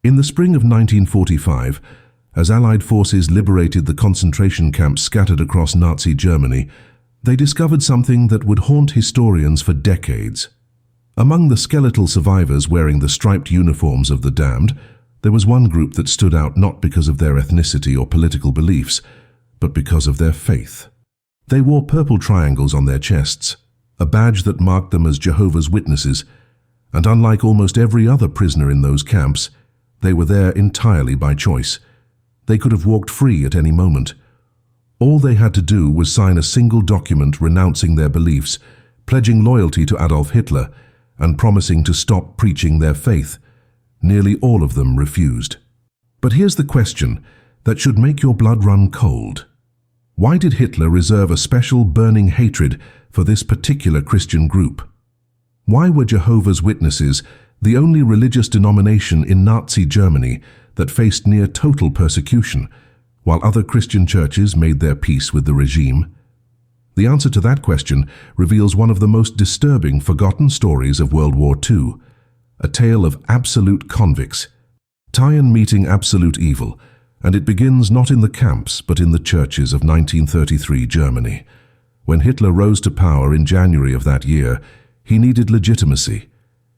In the spring of 1945, as Allied forces liberated the concentration camps scattered across Nazi Germany, they discovered something that would haunt historians for decades. Among the skeletal survivors wearing the striped uniforms of the damned, there was one group that stood out not because of their ethnicity or political beliefs, but because of their faith. They wore purple triangles on their chests, a badge that marked them as Jehovah's Witnesses, and unlike almost every other prisoner in those camps, they were there entirely by choice. They could have walked free at any moment. All they had to do was sign a single document renouncing their beliefs, pledging loyalty to Adolf Hitler, and promising to stop preaching their faith. Nearly all of them refused. But here's the question that should make your blood run cold. Why did Hitler reserve a special burning hatred for this particular Christian group? Why were Jehovah's Witnesses the only religious denomination in Nazi Germany that faced near total persecution, while other Christian churches made their peace with the regime? The answer to that question reveals one of the most disturbing forgotten stories of World War II, a tale of absolute convicts, Tyen meeting absolute evil, and it begins not in the camps but in the churches of 1933 Germany. When Hitler rose to power in January of that year, he needed legitimacy.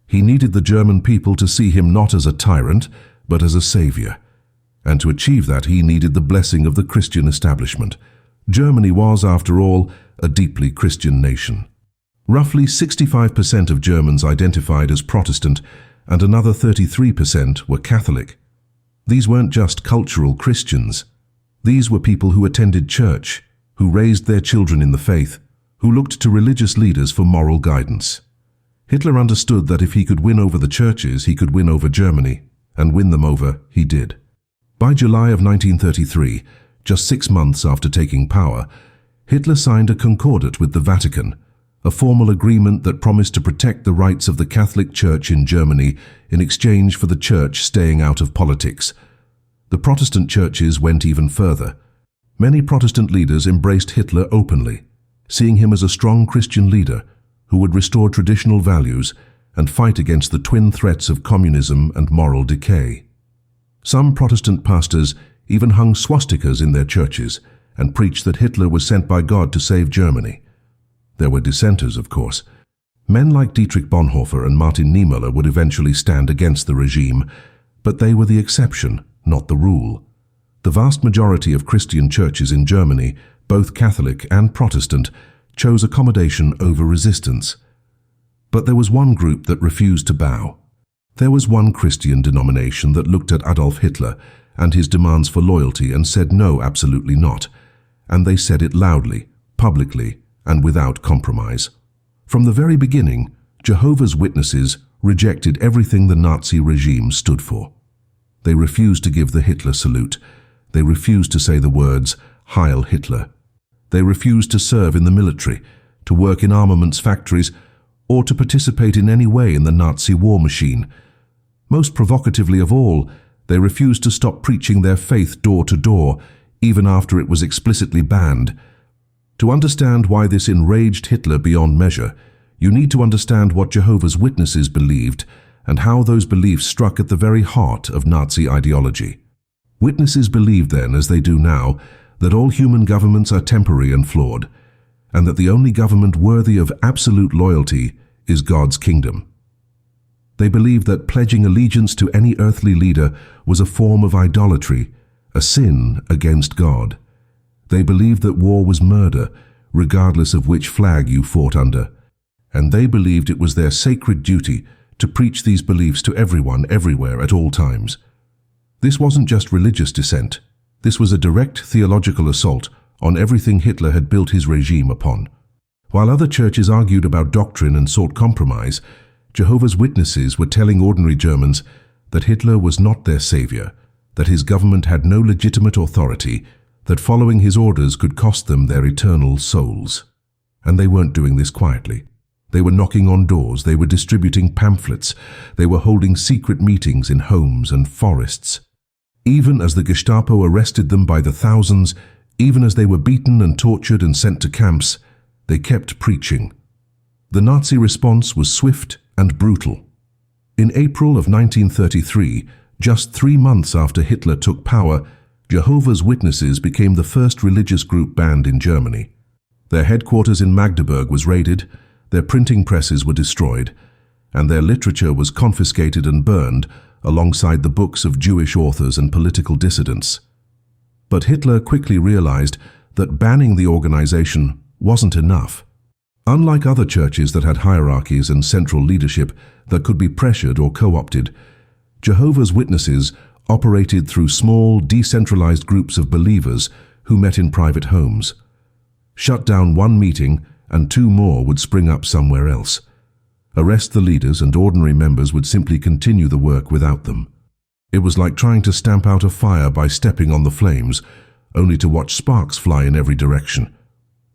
He needed the German people to see him not as a tyrant, but as a savior. And to achieve that, he needed the blessing of the Christian establishment. Germany was, after all, a deeply Christian nation. Roughly 65% of Germans identified as Protestant, and another 33% were Catholic. These weren't just cultural Christians. These were people who attended church, who raised their children in the faith, who looked to religious leaders for moral guidance. Hitler understood that if he could win over the churches, he could win over Germany, and win them over he did. By July of 1933, just 6 months after taking power, Hitler signed a concordat with the Vatican, a formal agreement that promised to protect the rights of the Catholic Church in Germany in exchange for the Church staying out of politics. The Protestant churches went even further. Many Protestant leaders embraced Hitler openly, seeing him as a strong Christian leader who would restore traditional values and fight against the twin threats of communism and moral decay. Some Protestant pastors even hung swastikas in their churches and preached that Hitler was sent by God to save Germany. There were dissenters, of course. Men like Dietrich Bonhoeffer and Martin Niemöller would eventually stand against the regime, but they were the exception, not the rule. The vast majority of Christian churches in Germany, both Catholic and Protestant, chose accommodation over resistance. But there was one group that refused to bow. There was one Christian denomination that looked at Adolf Hitler and his demands for loyalty and said no, absolutely not. And they said it loudly, publicly, and without compromise. From the very beginning, Jehovah's Witnesses rejected everything the Nazi regime stood for. They refused to give the Hitler salute. They refused to say the words, "Heil Hitler." They refused to serve in the military, to work in armaments factories, or to participate in any way in the Nazi war machine. Most provocatively of all, they refused to stop preaching their faith door to door, even after it was explicitly banned. To understand why this enraged Hitler beyond measure, you need to understand what Jehovah's Witnesses believed and how those beliefs struck at the very heart of Nazi ideology. Witnesses believed then, as they do now, that all human governments are temporary and flawed, and that the only government worthy of absolute loyalty is God's kingdom. They believed that pledging allegiance to any earthly leader was a form of idolatry, a sin against God. They believed that war was murder, regardless of which flag you fought under, and they believed it was their sacred duty to preach these beliefs to everyone, everywhere, at all times. This wasn't just religious dissent. This was a direct theological assault on everything Hitler had built his regime upon. While other churches argued about doctrine and sought compromise, Jehovah's Witnesses were telling ordinary Germans that Hitler was not their savior, that his government had no legitimate authority, that following his orders could cost them their eternal souls. And they weren't doing this quietly. They were knocking on doors, they were distributing pamphlets, they were holding secret meetings in homes and forests. Even as the Gestapo arrested them by the thousands, even as they were beaten and tortured and sent to camps, they kept preaching. The Nazi response was swift and brutal. In April of 1933, Just 3 months after Hitler took power, Jehovah's Witnesses became the first religious group banned in Germany. Their headquarters in Magdeburg was raided, their printing presses were destroyed, and their literature was confiscated and burned alongside the books of Jewish authors and political dissidents. But Hitler quickly realized that banning the organization wasn't enough. Unlike other churches that had hierarchies and central leadership that could be pressured or co-opted, Jehovah's Witnesses operated through small, decentralized groups of believers who met in private homes. Shut down one meeting and 2 more would spring up somewhere else. Arrest the leaders and ordinary members would simply continue the work without them. It was like trying to stamp out a fire by stepping on the flames, only to watch sparks fly in every direction.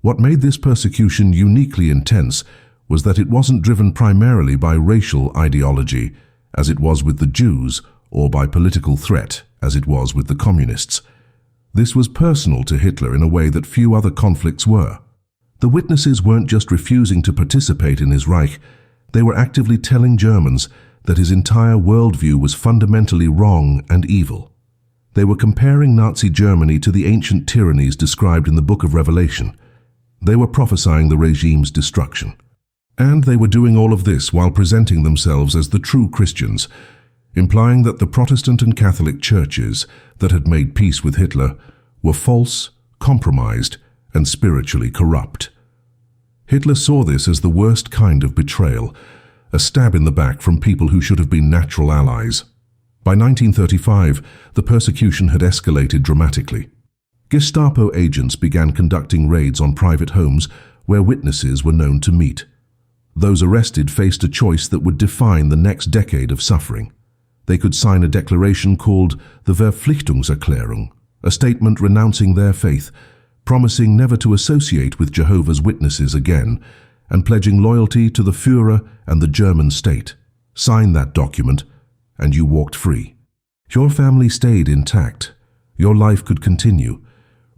What made this persecution uniquely intense was that it wasn't driven primarily by racial ideology, as it was with the Jews, or by political threat, as it was with the communists. This was personal to Hitler in a way that few other conflicts were. The witnesses weren't just refusing to participate in his Reich, they were actively telling Germans that his entire worldview was fundamentally wrong and evil. They were comparing Nazi Germany to the ancient tyrannies described in the Book of Revelation. They were prophesying the regime's destruction. And they were doing all of this while presenting themselves as the true Christians, implying that the Protestant and Catholic churches that had made peace with Hitler were false, compromised, and spiritually corrupt. Hitler saw this as the worst kind of betrayal, a stab in the back from people who should have been natural allies. By 1935, the persecution had escalated dramatically. Gestapo agents began conducting raids on private homes where witnesses were known to meet. Those arrested faced a choice that would define the next decade of suffering. They could sign a declaration called the Verpflichtungserklärung, a statement renouncing their faith, promising never to associate with Jehovah's Witnesses again, and pledging loyalty to the Führer and the German state. Sign that document, and you walked free. Your family stayed intact. Your life could continue.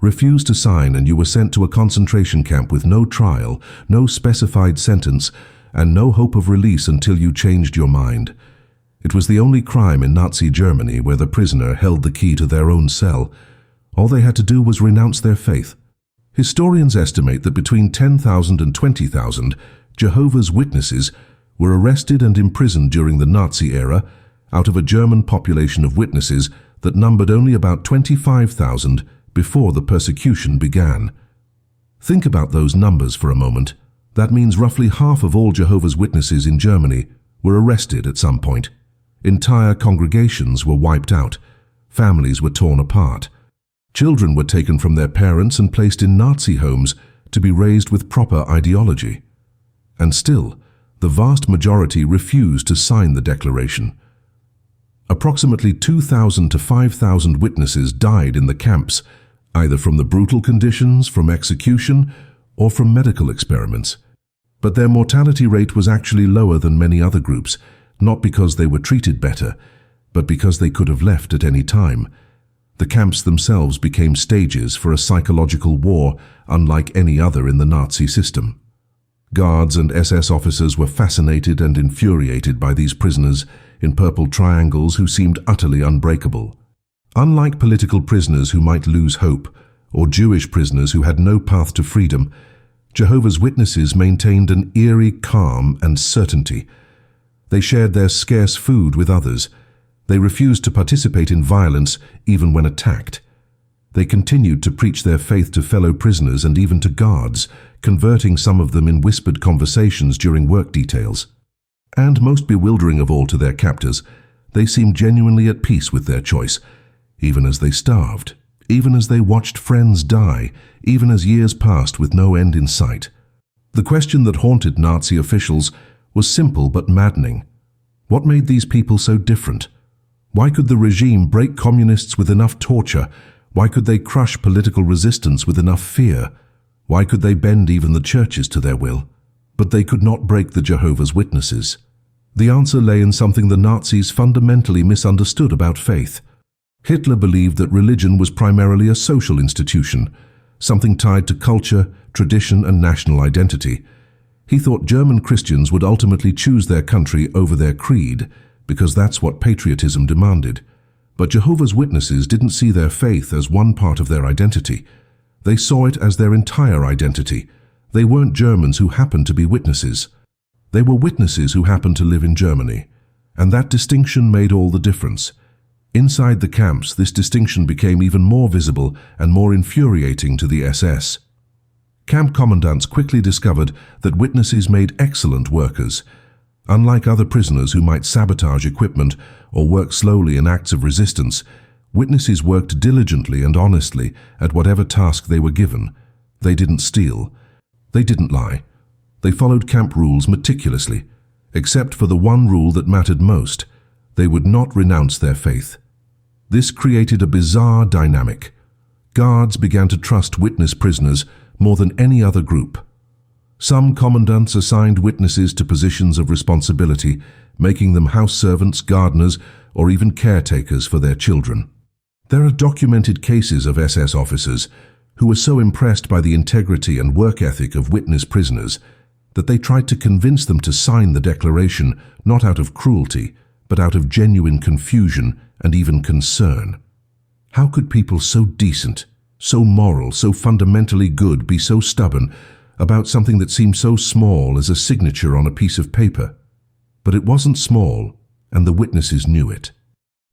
Refuse to sign and you were sent to a concentration camp with no trial, no specified sentence, and no hope of release until you changed your mind. It was the only crime in Nazi Germany where the prisoner held the key to their own cell. All they had to do was renounce their faith. Historians estimate that between 10,000 and 20,000 Jehovah's Witnesses were arrested and imprisoned during the Nazi era out of a German population of witnesses that numbered only about 25,000 before the persecution began. Think about those numbers for a moment. That means roughly half of all Jehovah's Witnesses in Germany were arrested at some point. Entire congregations were wiped out. Families were torn apart. Children were taken from their parents and placed in Nazi homes to be raised with proper ideology. And still, the vast majority refused to sign the declaration. Approximately 2,000 to 5,000 witnesses died in the camps, either from the brutal conditions, from execution, or from medical experiments. But their mortality rate was actually lower than many other groups, not because they were treated better, but because they could have left at any time. The camps themselves became stages for a psychological war unlike any other in the Nazi system. Guards and SS officers were fascinated and infuriated by these prisoners in purple triangles who seemed utterly unbreakable. Unlike political prisoners who might lose hope, or Jewish prisoners who had no path to freedom, Jehovah's Witnesses maintained an eerie calm and certainty. They shared their scarce food with others. They refused to participate in violence even when attacked. They continued to preach their faith to fellow prisoners and even to guards, converting some of them in whispered conversations during work details. And most bewildering of all to their captors, they seemed genuinely at peace with their choice, even as they starved, even as they watched friends die, even as years passed with no end in sight. The question that haunted Nazi officials was simple but maddening. What made these people so different? Why could the regime break communists with enough torture? Why could they crush political resistance with enough fear? Why could they bend even the churches to their will? But they could not break the Jehovah's Witnesses. The answer lay in something the Nazis fundamentally misunderstood about faith. Hitler believed that religion was primarily a social institution, something tied to culture, tradition, and national identity. He thought German Christians would ultimately choose their country over their creed, because that's what patriotism demanded. But Jehovah's Witnesses didn't see their faith as one part of their identity. They saw it as their entire identity. They weren't Germans who happened to be witnesses. They were witnesses who happened to live in Germany. And that distinction made all the difference. Inside the camps, this distinction became even more visible and more infuriating to the SS. Camp commandants quickly discovered that witnesses made excellent workers. Unlike other prisoners who might sabotage equipment or work slowly in acts of resistance, witnesses worked diligently and honestly at whatever task they were given. They didn't steal. They didn't lie. They followed camp rules meticulously, except for the one rule that mattered most: they would not renounce their faith. This created a bizarre dynamic. Guards began to trust witness prisoners more than any other group. Some commandants assigned witnesses to positions of responsibility, making them house servants, gardeners, or even caretakers for their children. There are documented cases of SS officers who were so impressed by the integrity and work ethic of witness prisoners that they tried to convince them to sign the declaration, not out of cruelty, but out of genuine confusion and even concern. How could people so decent, so moral, so fundamentally good be so stubborn about something that seemed so small as a signature on a piece of paper? But it wasn't small, and the witnesses knew it.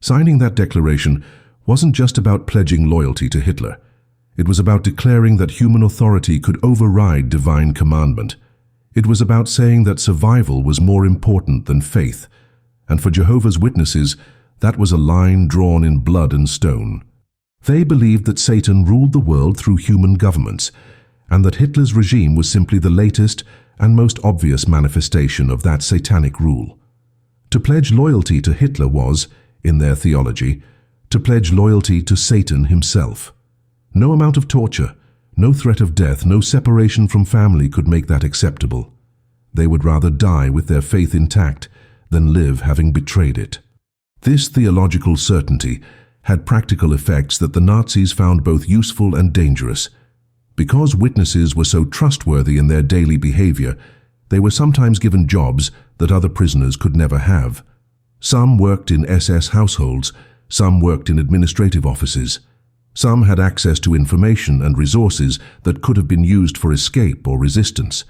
Signing that declaration wasn't just about pledging loyalty to Hitler. It was about declaring that human authority could override divine commandment. It was about saying that survival was more important than faith. And for Jehovah's Witnesses, that was a line drawn in blood and stone. They believed that Satan ruled the world through human governments, and that Hitler's regime was simply the latest and most obvious manifestation of that satanic rule. To pledge loyalty to Hitler was, in their theology, to pledge loyalty to Satan himself. No amount of torture, no threat of death, no separation from family could make that acceptable. They would rather die with their faith intact than live having betrayed it. This theological certainty had practical effects that the Nazis found both useful and dangerous. Because witnesses were so trustworthy in their daily behavior, they were sometimes given jobs that other prisoners could never have. Some worked in SS households, some worked in administrative offices. Some had access to information and resources that could have been used for escape or resistance.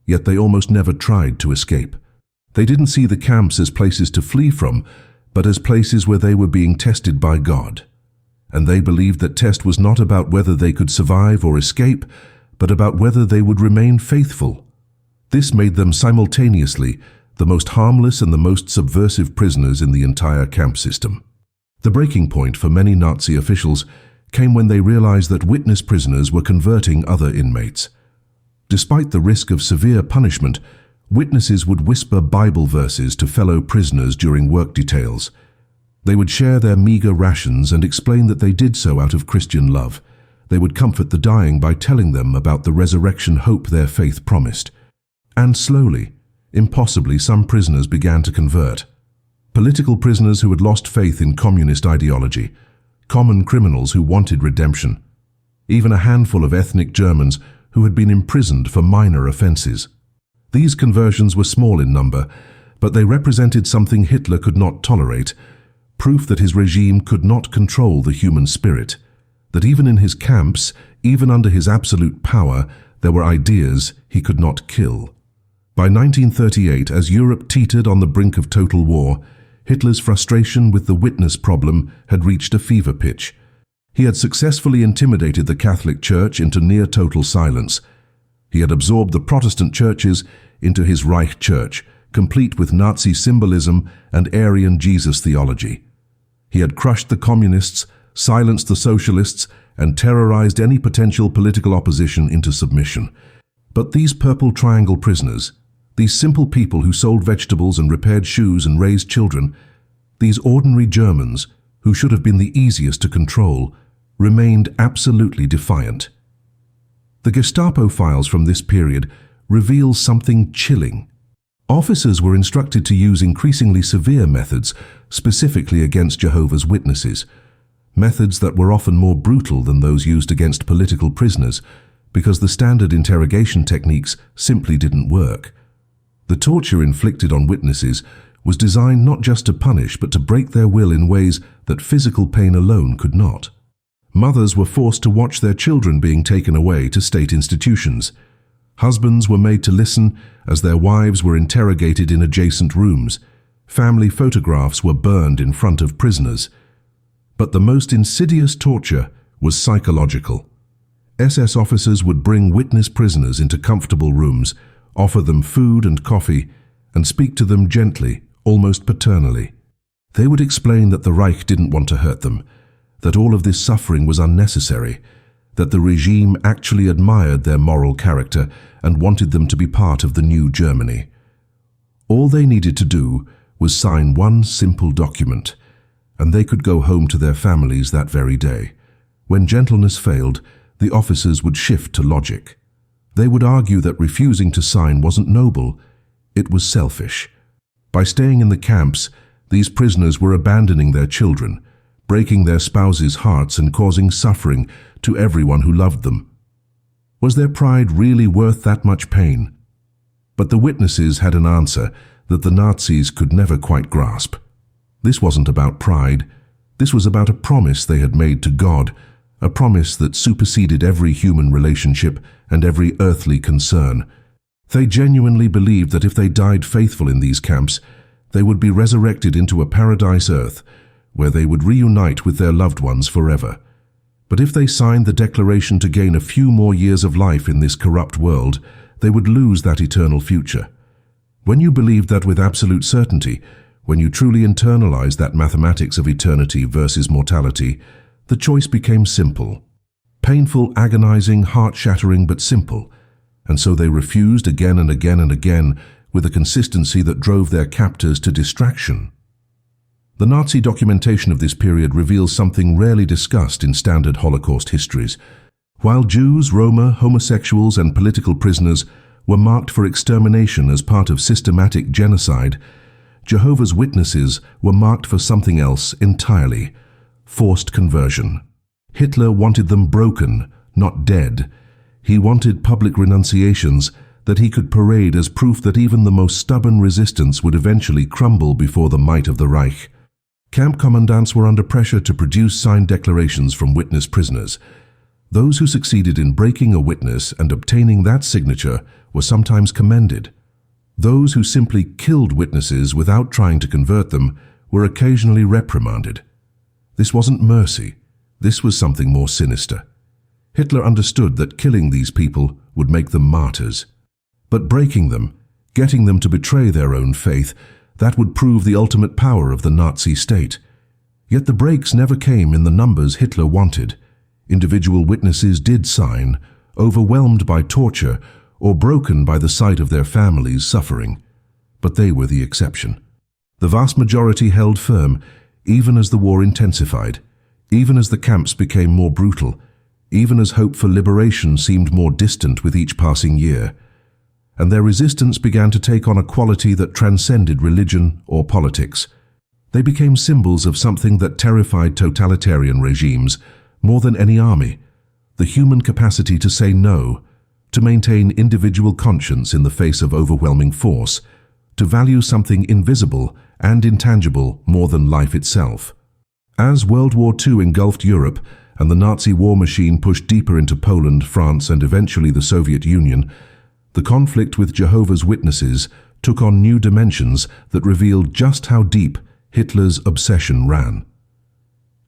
Yet they almost never tried to escape. They didn't see the camps as places to flee from, but as places where they were being tested by God. And they believed that test was not about whether they could survive or escape, but about whether they would remain faithful. This made them simultaneously the most harmless and the most subversive prisoners in the entire camp system. The breaking point for many Nazi officials came when they realized that witness prisoners were converting other inmates. Despite the risk of severe punishment, witnesses would whisper Bible verses to fellow prisoners during work details. They would share their meager rations and explain that they did so out of Christian love. They would comfort the dying by telling them about the resurrection hope their faith promised. And slowly, impossibly, some prisoners began to convert. Political prisoners who had lost faith in communist ideology, common criminals who wanted redemption, even a handful of ethnic Germans who had been imprisoned for minor offenses. These conversions were small in number, but they represented something Hitler could not tolerate, proof that his regime could not control the human spirit, that even in his camps, even under his absolute power, there were ideas he could not kill. By 1938, as Europe teetered on the brink of total war, Hitler's frustration with the witness problem had reached a fever pitch. He had successfully intimidated the Catholic Church into near total silence. He had absorbed the Protestant churches into his Reich Church, complete with Nazi symbolism and Aryan Jesus theology. He had crushed the communists, silenced the socialists, and terrorized any potential political opposition into submission. But these Purple Triangle prisoners, these simple people who sold vegetables and repaired shoes and raised children, these ordinary Germans, who should have been the easiest to control, remained absolutely defiant. The Gestapo files from this period reveal something chilling. Officers were instructed to use increasingly severe methods, specifically against Jehovah's Witnesses, methods that were often more brutal than those used against political prisoners, because the standard interrogation techniques simply didn't work. The torture inflicted on witnesses was designed not just to punish but to break their will in ways that physical pain alone could not. Mothers were forced to watch their children being taken away to state institutions. Husbands were made to listen as their wives were interrogated in adjacent rooms. Family photographs were burned in front of prisoners. But the most insidious torture was psychological. SS officers would bring witness prisoners into comfortable rooms, offer them food and coffee, and speak to them gently, almost paternally. They would explain that the Reich didn't want to hurt them, that all of this suffering was unnecessary, that the regime actually admired their moral character and wanted them to be part of the new Germany. All they needed to do was sign one simple document, and they could go home to their families that very day. When gentleness failed, the officers would shift to logic. They would argue that refusing to sign wasn't noble, it was selfish. By staying in the camps, these prisoners were abandoning their children, breaking their spouses' hearts and causing suffering to everyone who loved them. Was their pride really worth that much pain? But the witnesses had an answer that the Nazis could never quite grasp. This wasn't about pride. This was about a promise they had made to God, a promise that superseded every human relationship and every earthly concern. They genuinely believed that if they died faithful in these camps, they would be resurrected into a paradise earth, where they would reunite with their loved ones forever. But if they signed the declaration to gain a few more years of life in this corrupt world, they would lose that eternal future. When you believed that with absolute certainty, when you truly internalized that mathematics of eternity versus mortality, the choice became simple. Painful, agonizing, heart-shattering, but simple. And so they refused again and again and again, with a consistency that drove their captors to distraction. The Nazi documentation of this period reveals something rarely discussed in standard Holocaust histories. While Jews, Roma, homosexuals, and political prisoners were marked for extermination as part of systematic genocide, Jehovah's Witnesses were marked for something else entirely: forced conversion. Hitler wanted them broken, not dead. He wanted public renunciations that he could parade as proof that even the most stubborn resistance would eventually crumble before the might of the Reich. Camp commandants were under pressure to produce signed declarations from witness prisoners. Those who succeeded in breaking a witness and obtaining that signature were sometimes commended. Those who simply killed witnesses without trying to convert them were occasionally reprimanded. This wasn't mercy. This was something more sinister. Hitler understood that killing these people would make them martyrs. But breaking them, getting them to betray their own faith, that would prove the ultimate power of the Nazi state. Yet the breaks never came in the numbers Hitler wanted. Individual witnesses did sign, overwhelmed by torture or broken by the sight of their families suffering. But they were the exception. The vast majority held firm, even as the war intensified, even as the camps became more brutal, even as hope for liberation seemed more distant with each passing year. And their resistance began to take on a quality that transcended religion or politics. They became symbols of something that terrified totalitarian regimes more than any army: the human capacity to say no, to maintain individual conscience in the face of overwhelming force, to value something invisible and intangible more than life itself. As World War II engulfed Europe and the Nazi war machine pushed deeper into Poland, France, and eventually the Soviet Union, the conflict with Jehovah's Witnesses took on new dimensions that revealed just how deep Hitler's obsession ran.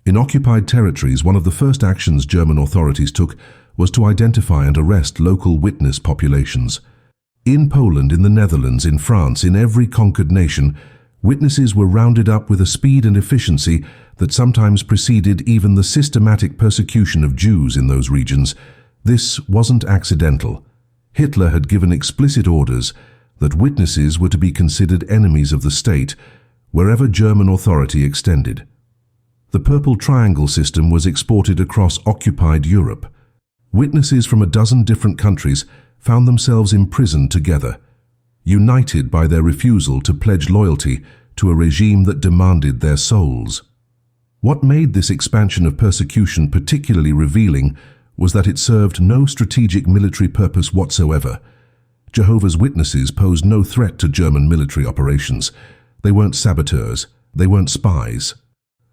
In occupied territories, one of the first actions German authorities took was to identify and arrest local witness populations. In Poland, in the Netherlands, in France, in every conquered nation, witnesses were rounded up with a speed and efficiency that sometimes preceded even the systematic persecution of Jews in those regions. This wasn't accidental. Hitler had given explicit orders that witnesses were to be considered enemies of the state wherever German authority extended. The Purple Triangle system was exported across occupied Europe. Witnesses from a dozen different countries found themselves imprisoned together, united by their refusal to pledge loyalty to a regime that demanded their souls. What made this expansion of persecution particularly revealing was that it served no strategic military purpose whatsoever. Jehovah's Witnesses posed no threat to German military operations. They weren't saboteurs. They weren't spies.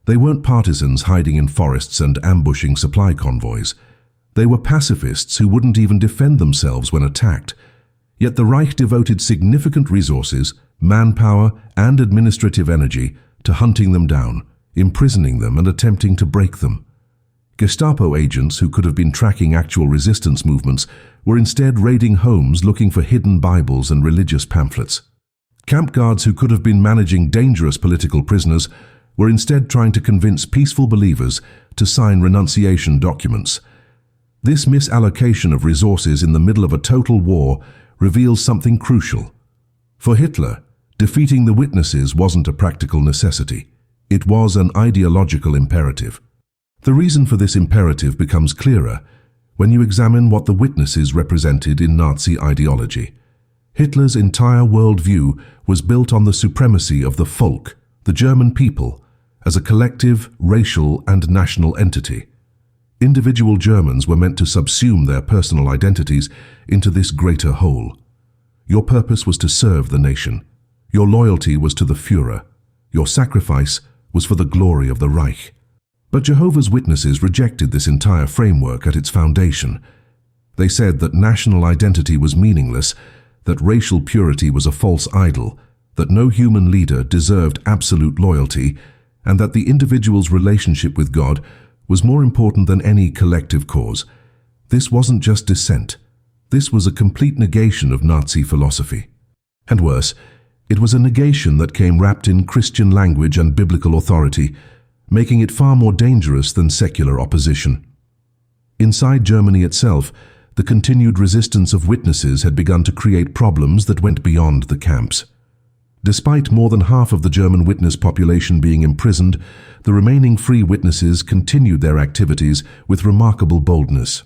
They weren't partisans hiding in forests and ambushing supply convoys. They were pacifists who wouldn't even defend themselves when attacked. Yet the Reich devoted significant resources, manpower, and administrative energy to hunting them down, imprisoning them, and attempting to break them. Gestapo agents who could have been tracking actual resistance movements were instead raiding homes looking for hidden Bibles and religious pamphlets. Camp guards who could have been managing dangerous political prisoners were instead trying to convince peaceful believers to sign renunciation documents. This misallocation of resources in the middle of a total war reveals something crucial. For Hitler, defeating the witnesses wasn't a practical necessity. It was an ideological imperative. The reason for this imperative becomes clearer when you examine what the witnesses represented in Nazi ideology. Hitler's entire worldview was built on the supremacy of the Volk, the German people, as a collective, racial, and national entity. Individual Germans were meant to subsume their personal identities into this greater whole. Your purpose was to serve the nation. Your loyalty was to the Führer. Your sacrifice was for the glory of the Reich. But Jehovah's Witnesses rejected this entire framework at its foundation. They said that national identity was meaningless, that racial purity was a false idol, that no human leader deserved absolute loyalty, and that the individual's relationship with God was more important than any collective cause. This wasn't just dissent. This was a complete negation of Nazi philosophy. And worse, it was a negation that came wrapped in Christian language and biblical authority, making it far more dangerous than secular opposition. Inside Germany itself, the continued resistance of witnesses had begun to create problems that went beyond the camps. Despite more than half of the German witness population being imprisoned, the remaining free witnesses continued their activities with remarkable boldness.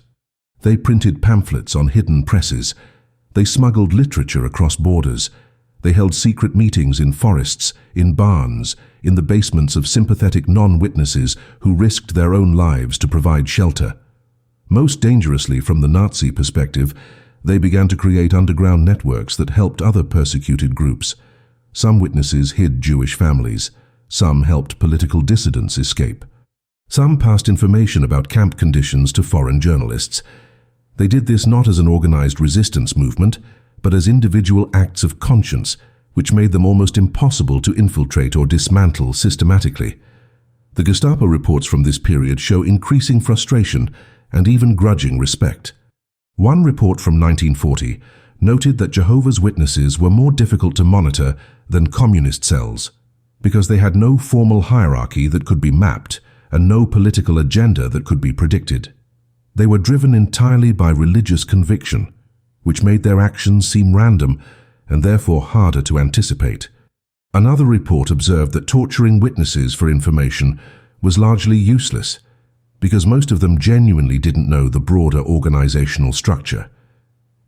They printed pamphlets on hidden presses. They smuggled literature across borders. They held secret meetings in forests, in barns, in the basements of sympathetic non-witnesses who risked their own lives to provide shelter. Most dangerously from the Nazi perspective, they began to create underground networks that helped other persecuted groups. Some witnesses hid Jewish families. Some helped political dissidents escape. Some passed information about camp conditions to foreign journalists. They did this not as an organized resistance movement, but as individual acts of conscience, which made them almost impossible to infiltrate or dismantle systematically. The Gestapo reports from this period show increasing frustration and even grudging respect. One report from 1940 noted that Jehovah's Witnesses were more difficult to monitor than communist cells, because they had no formal hierarchy that could be mapped and no political agenda that could be predicted. They were driven entirely by religious conviction, which made their actions seem random and therefore harder to anticipate. Another report observed that torturing witnesses for information was largely useless, because most of them genuinely didn't know the broader organizational structure.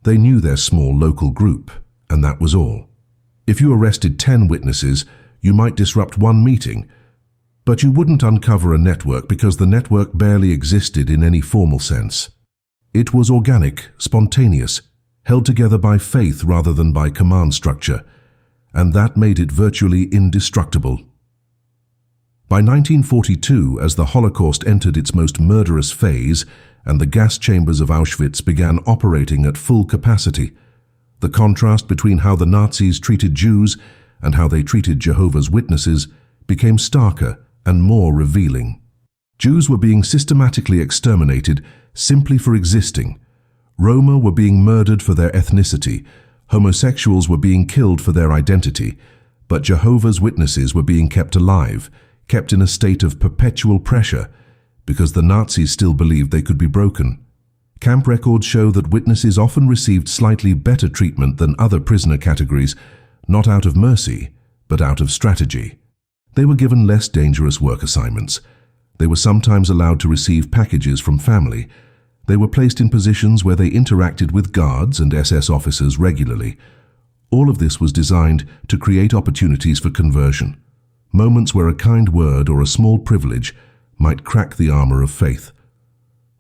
They knew their small local group, and that was all. If you arrested 10 witnesses, you might disrupt one meeting, but you wouldn't uncover a network because the network barely existed in any formal sense. It was organic, spontaneous, held together by faith rather than by command structure, and that made it virtually indestructible. By 1942, as the Holocaust entered its most murderous phase and the gas chambers of Auschwitz began operating at full capacity, the contrast between how the Nazis treated Jews and how they treated Jehovah's Witnesses became starker and more revealing. Jews were being systematically exterminated simply for existing. Roma were being murdered for their ethnicity. Homosexuals were being killed for their identity. But Jehovah's Witnesses were being kept alive, kept in a state of perpetual pressure, because the Nazis still believed they could be broken. Camp records show that witnesses often received slightly better treatment than other prisoner categories, not out of mercy, but out of strategy. They were given less dangerous work assignments. They were sometimes allowed to receive packages from family. They were placed in positions where they interacted with guards and SS officers regularly. All of this was designed to create opportunities for conversion, moments where a kind word or a small privilege might crack the armor of faith.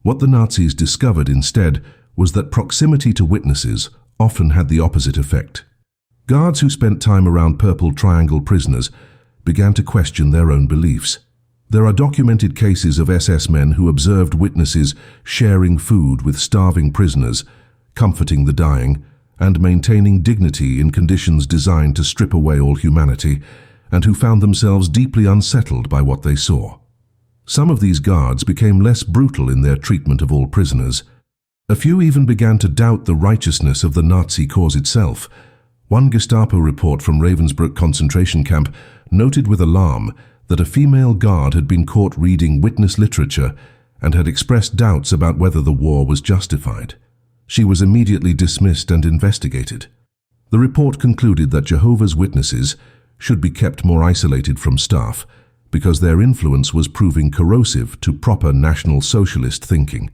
What the Nazis discovered instead was that proximity to witnesses often had the opposite effect. Guards who spent time around Purple Triangle prisoners began to question their own beliefs. There are documented cases of SS men who observed witnesses sharing food with starving prisoners, comforting the dying, and maintaining dignity in conditions designed to strip away all humanity, and who found themselves deeply unsettled by what they saw. Some of these guards became less brutal in their treatment of all prisoners. A few even began to doubt the righteousness of the Nazi cause itself. One Gestapo report from Ravensbrück concentration camp noted with alarm that a female guard had been caught reading witness literature and had expressed doubts about whether the war was justified. She was immediately dismissed and investigated. The report concluded that Jehovah's Witnesses should be kept more isolated from staff because their influence was proving corrosive to proper National Socialist thinking.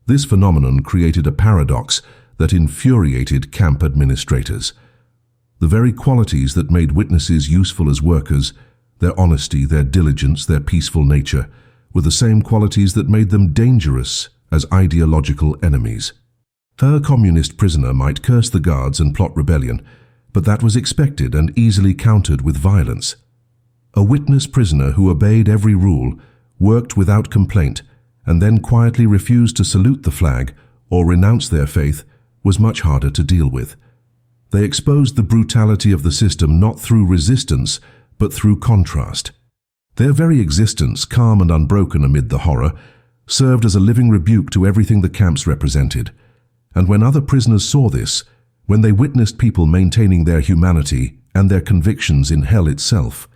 This phenomenon created a paradox that infuriated camp administrators. The very qualities that made witnesses useful as workers, their honesty, their diligence, their peaceful nature, were the same qualities that made them dangerous as ideological enemies. A communist prisoner might curse the guards and plot rebellion, but that was expected and easily countered with violence. A witness prisoner who obeyed every rule, worked without complaint, and then quietly refused to salute the flag or renounce their faith was much harder to deal with. They exposed the brutality of the system not through resistance, but through contrast. Their very existence, calm and unbroken amid the horror, served as a living rebuke to everything the camps represented. And when other prisoners saw this, when they witnessed people maintaining their humanity and their convictions in hell itself,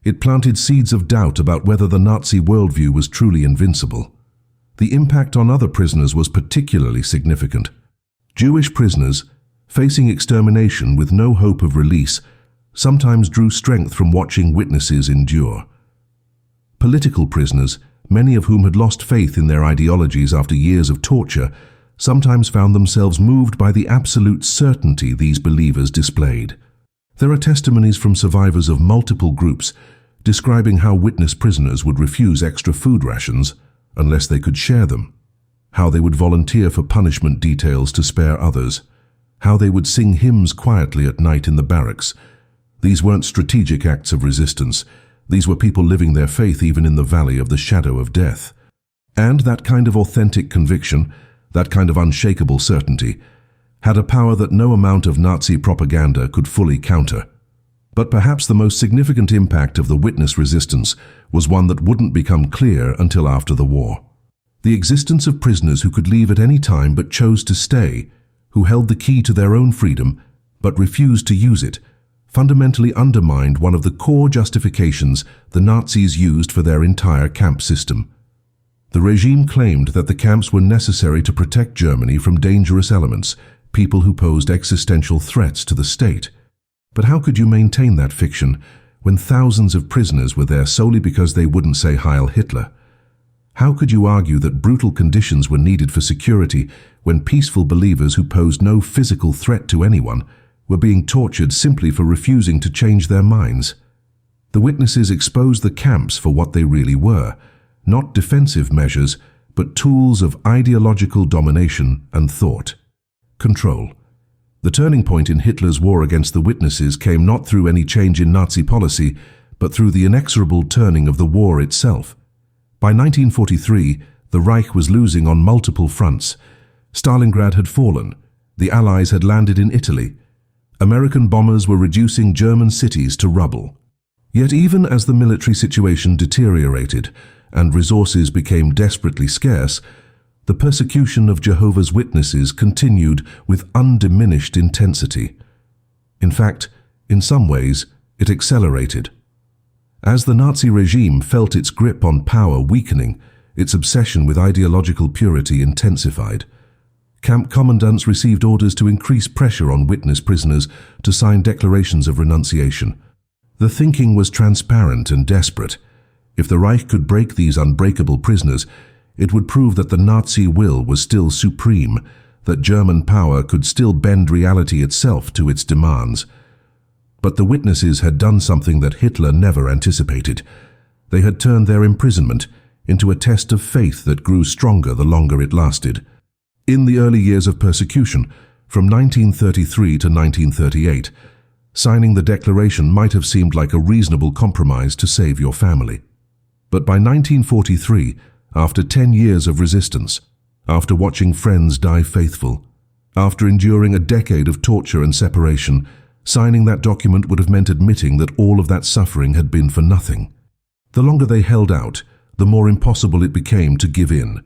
it planted seeds of doubt about whether the Nazi worldview was truly invincible. The impact on other prisoners was particularly significant. Jewish prisoners, facing extermination with no hope of release, sometimes drew strength from watching witnesses endure. Political prisoners, many of whom had lost faith in their ideologies after years of torture, sometimes found themselves moved by the absolute certainty these believers displayed. There are testimonies from survivors of multiple groups describing how witness prisoners would refuse extra food rations unless they could share them, how they would volunteer for punishment details to spare others, how they would sing hymns quietly at night in the barracks. These weren't strategic acts of resistance. These were people living their faith even in the valley of the shadow of death. And that kind of authentic conviction, that kind of unshakable certainty, had a power that no amount of Nazi propaganda could fully counter. But perhaps the most significant impact of the witness resistance was one that wouldn't become clear until after the war. The existence of prisoners who could leave at any time but chose to stay, who held the key to their own freedom but refused to use it, fundamentally undermined one of the core justifications the Nazis used for their entire camp system. The regime claimed that the camps were necessary to protect Germany from dangerous elements, people who posed existential threats to the state. But how could you maintain that fiction when thousands of prisoners were there solely because they wouldn't say Heil Hitler? How could you argue that brutal conditions were needed for security when peaceful believers who posed no physical threat to anyone were being tortured simply for refusing to change their minds? The witnesses exposed the camps for what they really were, not defensive measures, but tools of ideological domination and thought. Control. The turning point in Hitler's war against the witnesses came not through any change in Nazi policy, but through the inexorable turning of the war itself. By 1943, the Reich was losing on multiple fronts. Stalingrad had fallen. The Allies had landed in Italy. American bombers were reducing German cities to rubble. Yet even as the military situation deteriorated and resources became desperately scarce, the persecution of Jehovah's Witnesses continued with undiminished intensity. In fact, in some ways, it accelerated. As the Nazi regime felt its grip on power weakening, its obsession with ideological purity intensified. Camp commandants received orders to increase pressure on witness prisoners to sign declarations of renunciation. The thinking was transparent and desperate. If the Reich could break these unbreakable prisoners, it would prove that the Nazi will was still supreme, that German power could still bend reality itself to its demands. But the witnesses had done something that Hitler never anticipated. They had turned their imprisonment into a test of faith that grew stronger the longer it lasted. In the early years of persecution, from 1933 to 1938, Signing the declaration might have seemed like a reasonable compromise to save your family. But by 1943, after 10 years of resistance, after watching friends die faithful, after enduring a decade of torture and separation, signing that document would have meant admitting that all of that suffering had been for nothing. The longer they held out, the more impossible it became to give in.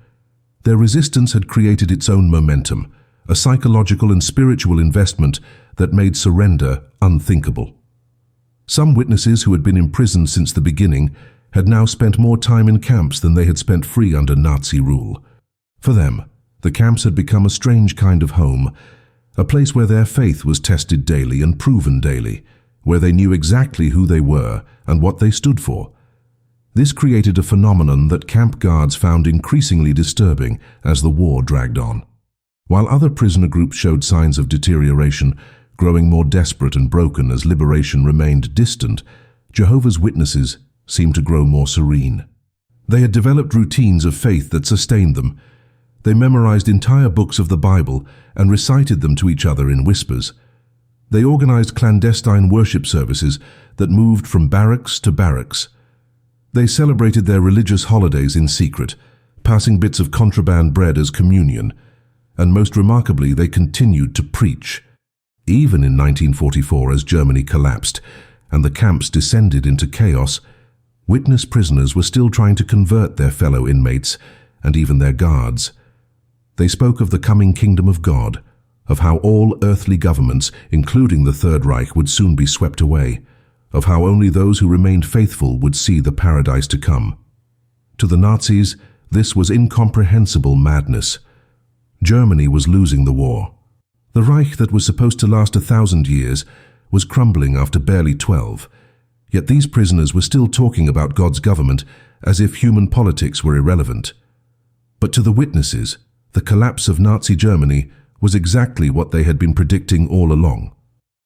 Their resistance had created its own momentum, a psychological and spiritual investment that made surrender unthinkable. Some witnesses who had been imprisoned since the beginning had now spent more time in camps than they had spent free under Nazi rule. For them, the camps had become a strange kind of home, a place where their faith was tested daily and proven daily, where they knew exactly who they were and what they stood for. This created a phenomenon that camp guards found increasingly disturbing as the war dragged on. While other prisoner groups showed signs of deterioration, growing more desperate and broken as liberation remained distant, Jehovah's Witnesses seemed to grow more serene. They had developed routines of faith that sustained them. They memorized entire books of the Bible and recited them to each other in whispers. They organized clandestine worship services that moved from barracks to barracks. They celebrated their religious holidays in secret, passing bits of contraband bread as communion, and most remarkably, they continued to preach. Even in 1944, as Germany collapsed and the camps descended into chaos, witness prisoners were still trying to convert their fellow inmates and even their guards. They spoke of the coming kingdom of God, of how all earthly governments, including the Third Reich, would soon be swept away, of how only those who remained faithful would see the paradise to come. To the Nazis, this was incomprehensible madness. Germany was losing the war. The Reich that was supposed to last 1,000 years was crumbling after barely 12. Yet these prisoners were still talking about God's government as if human politics were irrelevant. But to the witnesses, the collapse of Nazi Germany was exactly what they had been predicting all along.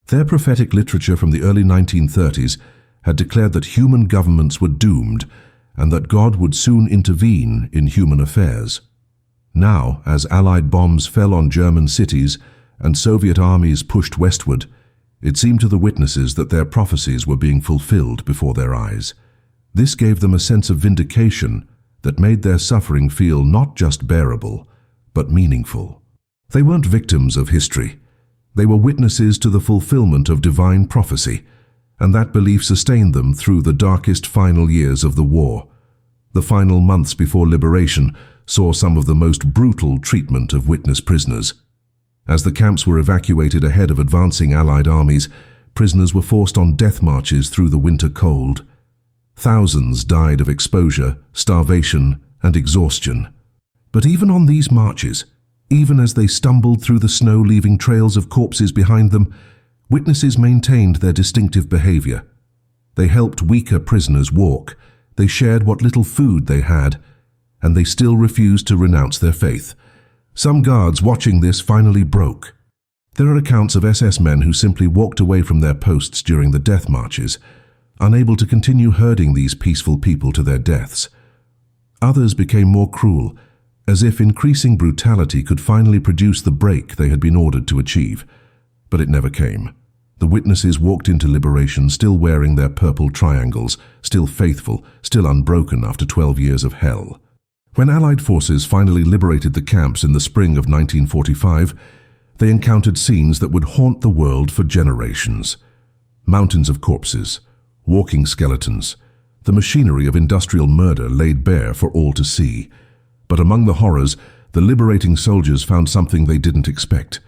Their prophetic literature from the early 1930s had declared that human governments were doomed and that God would soon intervene in human affairs. Now, as Allied bombs fell on German cities and Soviet armies pushed westward, it seemed to the witnesses that their prophecies were being fulfilled before their eyes. This gave them a sense of vindication that made their suffering feel not just bearable, but meaningful. They weren't victims of history. They were witnesses to the fulfillment of divine prophecy, and that belief sustained them through the darkest final years of the war. The final months before liberation saw some of the most brutal treatment of witness prisoners. As the camps were evacuated ahead of advancing Allied armies, prisoners were forced on death marches through the winter cold. Thousands died of exposure, starvation, and exhaustion. But even on these marches, even as they stumbled through the snow leaving trails of corpses behind them, witnesses maintained their distinctive behavior. They helped weaker prisoners walk, they shared what little food they had, and they still refused to renounce their faith. Some guards watching this finally broke. There are accounts of SS men who simply walked away from their posts during the death marches, unable to continue herding these peaceful people to their deaths. Others became more cruel, as if increasing brutality could finally produce the break they had been ordered to achieve. But it never came. The witnesses walked into liberation still wearing their purple triangles, still faithful, still unbroken after 12 years of hell. When Allied forces finally liberated the camps in the spring of 1945, they encountered scenes that would haunt the world for generations. Mountains of corpses, walking skeletons, the machinery of industrial murder laid bare for all to see. But among the horrors, the liberating soldiers found something they didn't expect,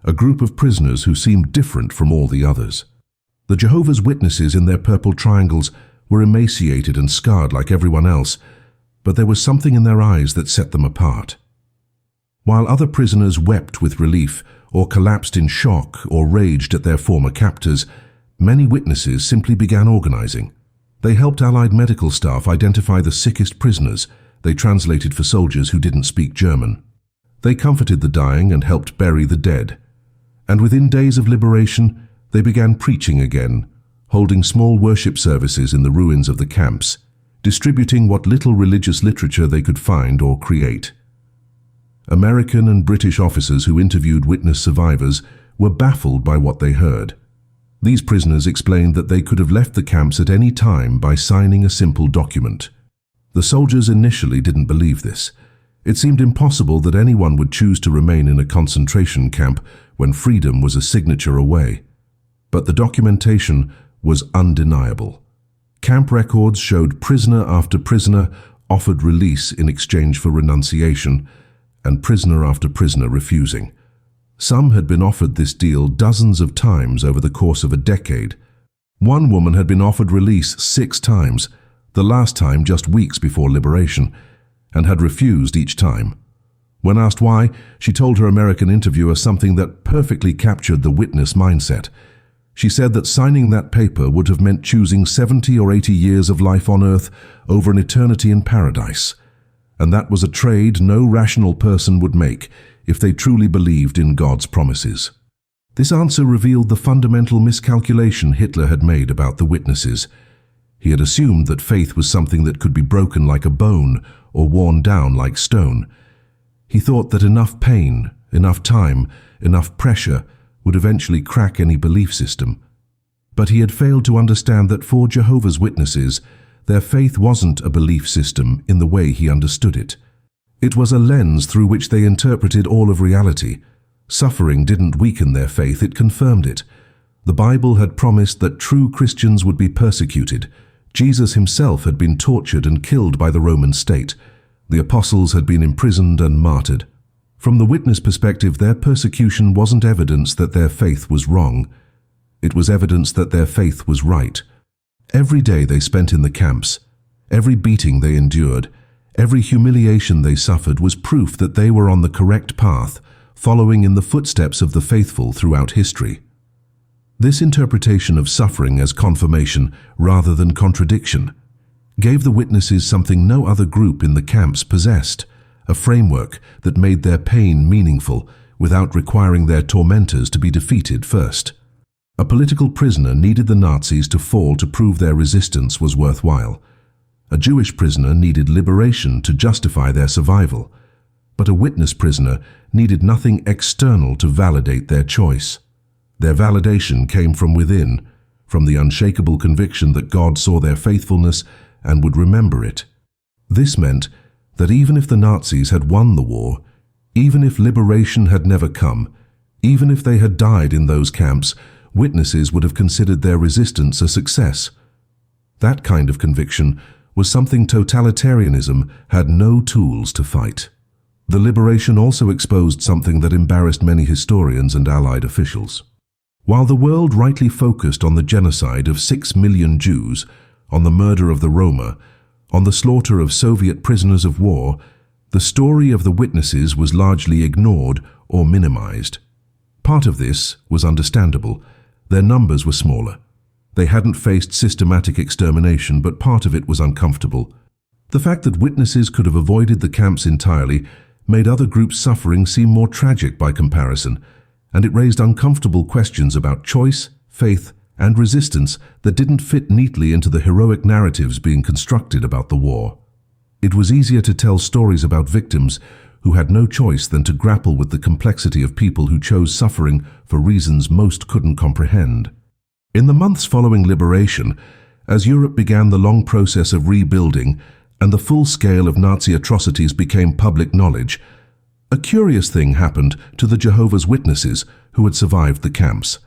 a group of prisoners who seemed different from all the others. The Jehovah's Witnesses in their purple triangles were emaciated and scarred like everyone else, but there was something in their eyes that set them apart. While other prisoners wept with relief or collapsed in shock or raged at their former captors, many witnesses simply began organizing. They helped Allied medical staff identify the sickest prisoners. They translated for soldiers who didn't speak German. They comforted the dying and helped bury the dead. And within days of liberation, they began preaching again, holding small worship services in the ruins of the camps, distributing what little religious literature they could find or create. American and British officers who interviewed witness survivors were baffled by what they heard. These prisoners explained that they could have left the camps at any time by signing a simple document. The soldiers initially didn't believe this. It seemed impossible that anyone would choose to remain in a concentration camp when freedom was a signature away. But the documentation was undeniable. Camp records showed prisoner after prisoner offered release in exchange for renunciation, and prisoner after prisoner refusing. Some had been offered this deal dozens of times over the course of a decade. One woman had been offered release 6 times, the last time just weeks before liberation, and had refused each time. When asked why, she told her American interviewer something that perfectly captured the witness mindset. She said that signing that paper would have meant choosing 70 or 80 years of life on earth over an eternity in paradise, and that was a trade no rational person would make if they truly believed in God's promises. This answer revealed the fundamental miscalculation Hitler had made about the witnesses. He had assumed that faith was something that could be broken like a bone or worn down like stone. He thought that enough pain, enough time, enough pressure would eventually crack any belief system. But he had failed to understand that for Jehovah's Witnesses, their faith wasn't a belief system in the way he understood it. It was a lens through which they interpreted all of reality. Suffering didn't weaken their faith, it confirmed it. The Bible had promised that true Christians would be persecuted. Jesus himself had been tortured and killed by the Roman state. The apostles had been imprisoned and martyred. From the witness perspective, their persecution wasn't evidence that their faith was wrong. It was evidence that their faith was right. Every day they spent in the camps, every beating they endured, every humiliation they suffered was proof that they were on the correct path, following in the footsteps of the faithful throughout history. This interpretation of suffering as confirmation rather than contradiction gave the witnesses something no other group in the camps possessed, a framework that made their pain meaningful without requiring their tormentors to be defeated first. A political prisoner needed the Nazis to fall to prove their resistance was worthwhile. A Jewish prisoner needed liberation to justify their survival. But a witness prisoner needed nothing external to validate their choice. Their validation came from within, from the unshakable conviction that God saw their faithfulness and would remember it. This meant that even if the Nazis had won the war, even if liberation had never come, even if they had died in those camps, witnesses would have considered their resistance a success. That kind of conviction was something totalitarianism had no tools to fight. The liberation also exposed something that embarrassed many historians and Allied officials. While the world rightly focused on the genocide of 6 million Jews, on the murder of the Roma, on the slaughter of Soviet prisoners of war, the story of the witnesses was largely ignored or minimized. Part of this was understandable. Their numbers were smaller. They hadn't faced systematic extermination, but part of it was uncomfortable. The fact that witnesses could have avoided the camps entirely made other groups' suffering seem more tragic by comparison, and it raised uncomfortable questions about choice, faith, and resistance that didn't fit neatly into the heroic narratives being constructed about the war. It was easier to tell stories about victims who had no choice than to grapple with the complexity of people who chose suffering for reasons most couldn't comprehend. In the months following liberation, as Europe began the long process of rebuilding and the full scale of Nazi atrocities became public knowledge, a curious thing happened to the Jehovah's Witnesses who had survived the camps.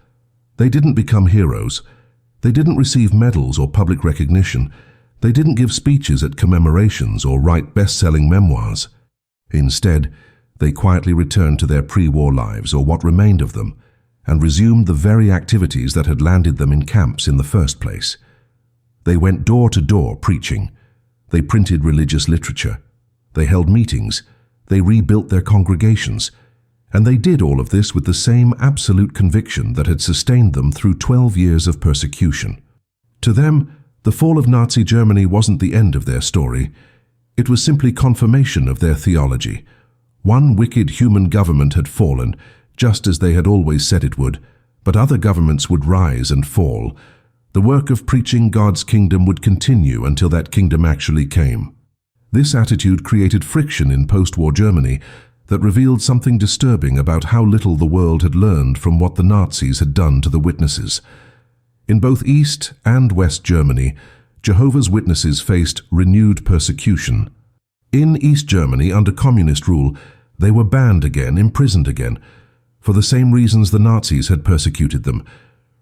They didn't become heroes. They didn't receive medals or public recognition. They didn't give speeches at commemorations or write best-selling memoirs. Instead, they quietly returned to their pre-war lives, or what remained of them, and resumed the very activities that had landed them in camps in the first place. They went door to door preaching. They printed religious literature. They held meetings. They rebuilt their congregations. And they did all of this with the same absolute conviction that had sustained them through 12 years of persecution. To them, the fall of Nazi Germany wasn't the end of their story. It was simply confirmation of their theology. One wicked human government had fallen, just as they had always said it would, but other governments would rise and fall. The work of preaching God's kingdom would continue until that kingdom actually came. This attitude created friction in post-war Germany that revealed something disturbing about how little the world had learned from what the Nazis had done to the witnesses. In both East and West Germany, Jehovah's Witnesses faced renewed persecution. In East Germany, under communist rule, they were banned again, imprisoned again, for the same reasons the Nazis had persecuted them: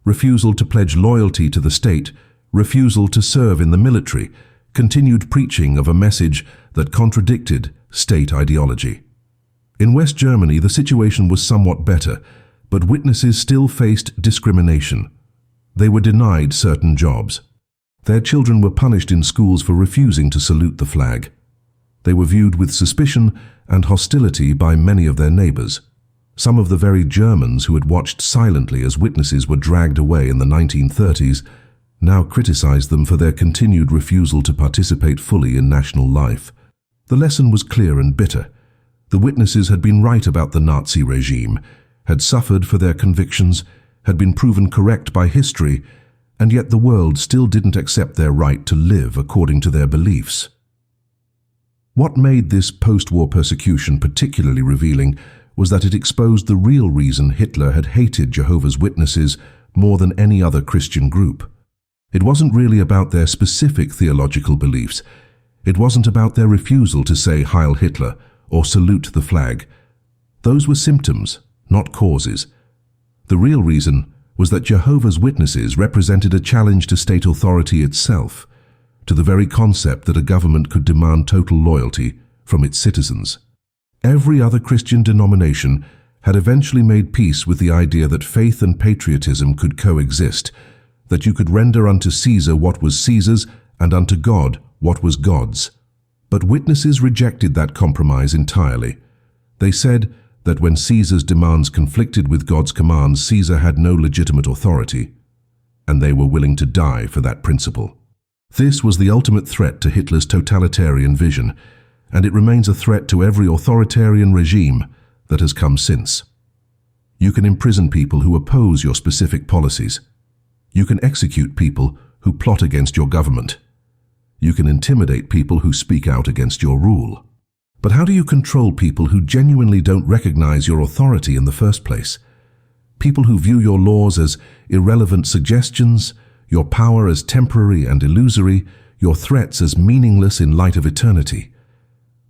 refusal to pledge loyalty to the state, refusal to serve in the military, continued preaching of a message that contradicted state ideology. In West Germany, the situation was somewhat better, but witnesses still faced discrimination. They were denied certain jobs. Their children were punished in schools for refusing to salute the flag. They were viewed with suspicion and hostility by many of their neighbors. Some of the very Germans who had watched silently as witnesses were dragged away in the 1930s now criticized them for their continued refusal to participate fully in national life. The lesson was clear and bitter. The witnesses had been right about the Nazi regime, had suffered for their convictions, had been proven correct by history, and yet the world still didn't accept their right to live according to their beliefs. What made this post-war persecution particularly revealing was that it exposed the real reason Hitler had hated Jehovah's Witnesses more than any other Christian group. It wasn't really about their specific theological beliefs. It wasn't about their refusal to say Heil Hitler or salute the flag. Those were symptoms, not causes. The real reason was that Jehovah's Witnesses represented a challenge to state authority itself, to the very concept that a government could demand total loyalty from its citizens. Every other Christian denomination had eventually made peace with the idea that faith and patriotism could coexist, that you could render unto Caesar what was Caesar's and unto God what was God's. But witnesses rejected that compromise entirely. They said that when Caesar's demands conflicted with God's commands, Caesar had no legitimate authority, and they were willing to die for that principle. This was the ultimate threat to Hitler's totalitarian vision, and it remains a threat to every authoritarian regime that has come since. You can imprison people who oppose your specific policies. You can execute people who plot against your government. You can intimidate people who speak out against your rule. But how do you control people who genuinely don't recognize your authority in the first place? People who view your laws as irrelevant suggestions, your power as temporary and illusory, your threats as meaningless in light of eternity.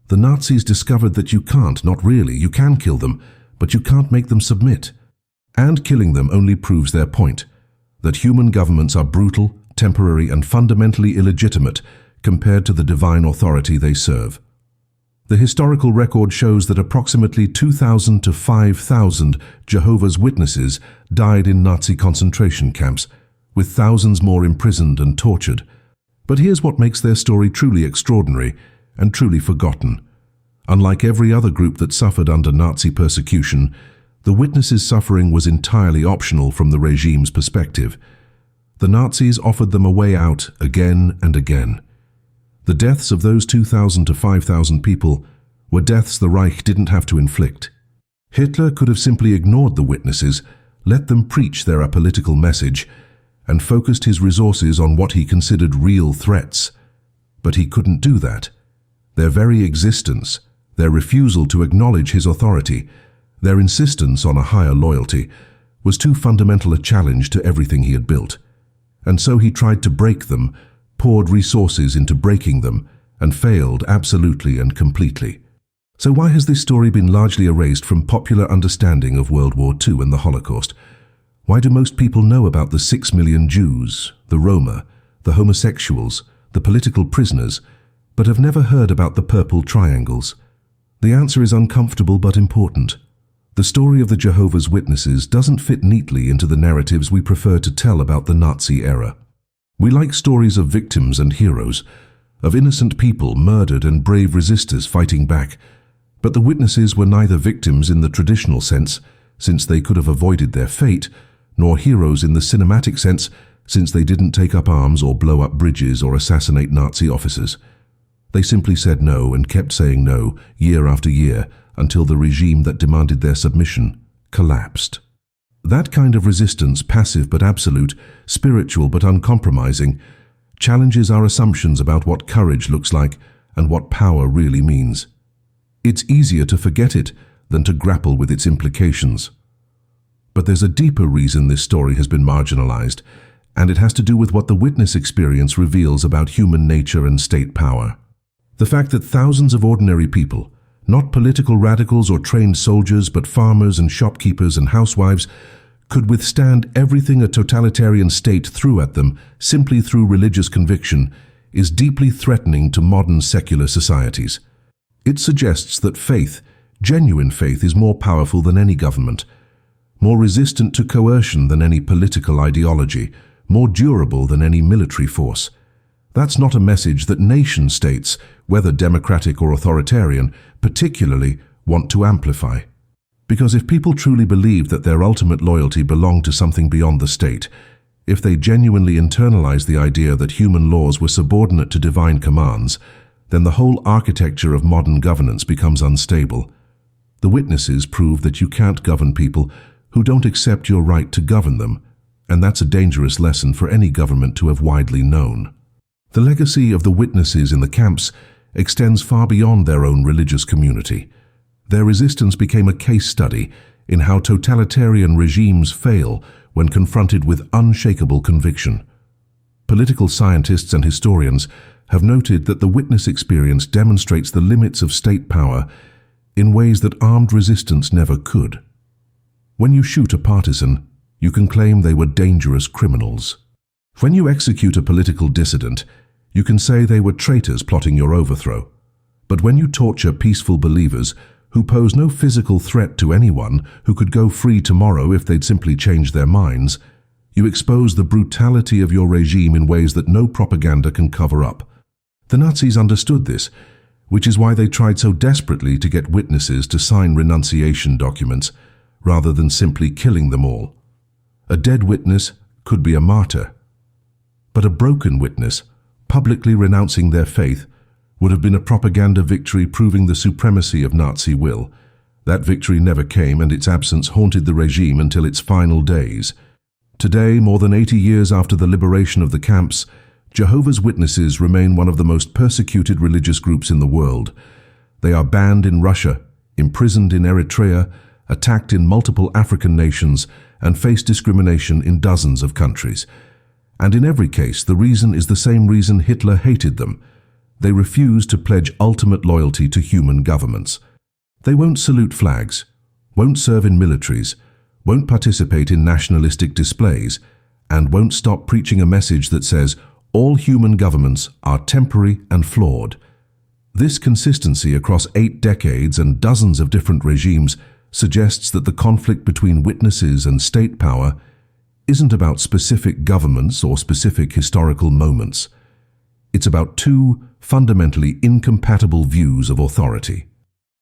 The Nazis discovered that you can't, not really, you can kill them, but you can't make them submit. And killing them only proves their point, that human governments are brutal, temporary, and fundamentally illegitimate compared to the divine authority they serve. The historical record shows that approximately 2,000 to 5,000 Jehovah's Witnesses died in Nazi concentration camps, with thousands more imprisoned and tortured. But here's what makes their story truly extraordinary and truly forgotten. Unlike every other group that suffered under Nazi persecution, the witnesses' suffering was entirely optional from the regime's perspective. The Nazis offered them a way out again and again. The deaths of those 2,000 to 5,000 people were deaths the Reich didn't have to inflict. Hitler could have simply ignored the witnesses, let them preach their apolitical message, and focused his resources on what he considered real threats. But he couldn't do that. Their very existence, their refusal to acknowledge his authority, their insistence on a higher loyalty, was too fundamental a challenge to everything he had built. And so he tried to break them, poured resources into breaking them, and failed absolutely and completely. So why has this story been largely erased from popular understanding of World War II and the Holocaust? Why do most people know about the 6 million Jews, the Roma, the homosexuals, the political prisoners, but have never heard about the purple triangles? The answer is uncomfortable but important. The story of the Jehovah's Witnesses doesn't fit neatly into the narratives we prefer to tell about the Nazi era. We like stories of victims and heroes, of innocent people murdered and brave resistors fighting back. But the witnesses were neither victims in the traditional sense, since they could have avoided their fate, nor heroes in the cinematic sense, since they didn't take up arms or blow up bridges or assassinate Nazi officers. They simply said no and kept saying no, year after year, until the regime that demanded their submission collapsed. That kind of resistance, passive but absolute, spiritual but uncompromising, challenges our assumptions about what courage looks like and what power really means. It's easier to forget it than to grapple with its implications. But there's a deeper reason this story has been marginalized, and it has to do with what the witness experience reveals about human nature and state power. The fact that thousands of ordinary people, not political radicals or trained soldiers, but farmers and shopkeepers and housewives, could withstand everything a totalitarian state threw at them simply through religious conviction is deeply threatening to modern secular societies. It suggests that faith, genuine faith, is more powerful than any government, more resistant to coercion than any political ideology, more durable than any military force. That's not a message that nation-states, whether democratic or authoritarian, particularly want to amplify. Because if people truly believed that their ultimate loyalty belonged to something beyond the state, if they genuinely internalized the idea that human laws were subordinate to divine commands, then the whole architecture of modern governance becomes unstable. The witnesses prove that you can't govern people who don't accept your right to govern them, and that's a dangerous lesson for any government to have widely known. The legacy of the witnesses in the camps extends far beyond their own religious community. Their resistance became a case study in how totalitarian regimes fail when confronted with unshakable conviction. Political scientists and historians have noted that the witness experience demonstrates the limits of state power in ways that armed resistance never could. When you shoot a partisan, you can claim they were dangerous criminals. When you execute a political dissident, you can say they were traitors plotting your overthrow. But when you torture peaceful believers who pose no physical threat to anyone, who could go free tomorrow if they'd simply changed their minds, you expose the brutality of your regime in ways that no propaganda can cover up. The Nazis understood this, which is why they tried so desperately to get witnesses to sign renunciation documents, rather than simply killing them all. A dead witness could be a martyr, but a broken witness, publicly renouncing their faith, would have been a propaganda victory proving the supremacy of Nazi will. That victory never came, and its absence haunted the regime until its final days. Today, more than 80 years after the liberation of the camps, Jehovah's Witnesses remain one of the most persecuted religious groups in the world. They are banned in Russia, imprisoned in Eritrea, attacked in multiple African nations, and face discrimination in dozens of countries. And in every case, the reason is the same reason Hitler hated them. They refuse to pledge ultimate loyalty to human governments. They won't salute flags, won't serve in militaries, won't participate in nationalistic displays, and won't stop preaching a message that says all human governments are temporary and flawed. This consistency across 8 decades and dozens of different regimes suggests that the conflict between witnesses and state power isn't about specific governments or specific historical moments. It's about two fundamentally incompatible views of authority.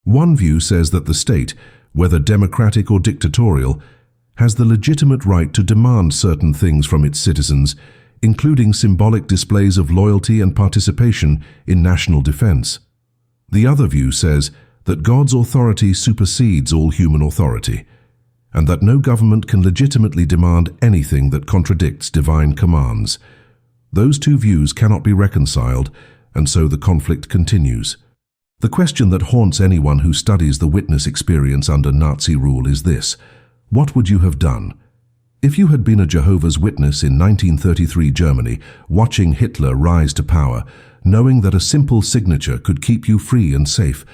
One view says that the state, whether democratic or dictatorial, has the legitimate right to demand certain things from its citizens, including symbolic displays of loyalty and participation in national defense. The other view says that God's authority supersedes all human authority, and that no government can legitimately demand anything that contradicts divine commands. Those two views cannot be reconciled, and so the conflict continues. The question that haunts anyone who studies the witness experience under Nazi rule is this: what would you have done? If you had been a Jehovah's Witness in 1933 Germany, watching Hitler rise to power, knowing that a simple signature could keep you free and safe,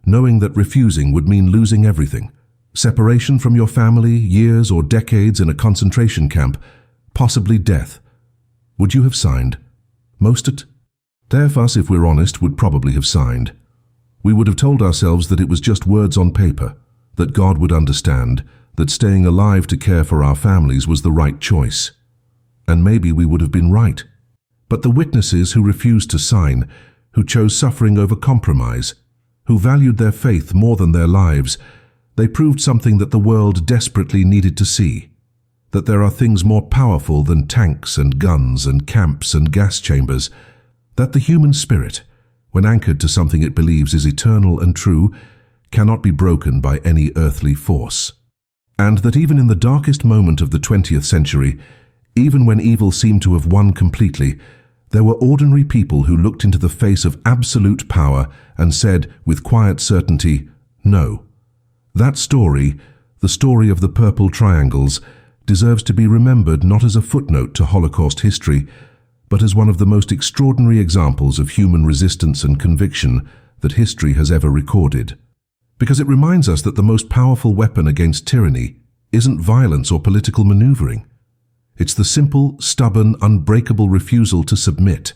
knowing that refusing would mean losing everything, separation from your family, years or decades in a concentration camp, possibly death, would you have signed? Most of us, if we're honest, would probably have signed. We would have told ourselves that it was just words on paper, that God would understand, that staying alive to care for our families was the right choice. And maybe we would have been right. But the witnesses who refused to sign, who chose suffering over compromise, who valued their faith more than their lives, they proved something that the world desperately needed to see: that there are things more powerful than tanks and guns and camps and gas chambers, that the human spirit, when anchored to something it believes is eternal and true, cannot be broken by any earthly force. And that even in the darkest moment of the 20th century, even when evil seemed to have won completely, there were ordinary people who looked into the face of absolute power and said with quiet certainty, no. That story, the story of the purple triangles, deserves to be remembered not as a footnote to Holocaust history, but as one of the most extraordinary examples of human resistance and conviction that history has ever recorded. Because it reminds us that the most powerful weapon against tyranny isn't violence or political maneuvering. It's the simple, stubborn, unbreakable refusal to submit.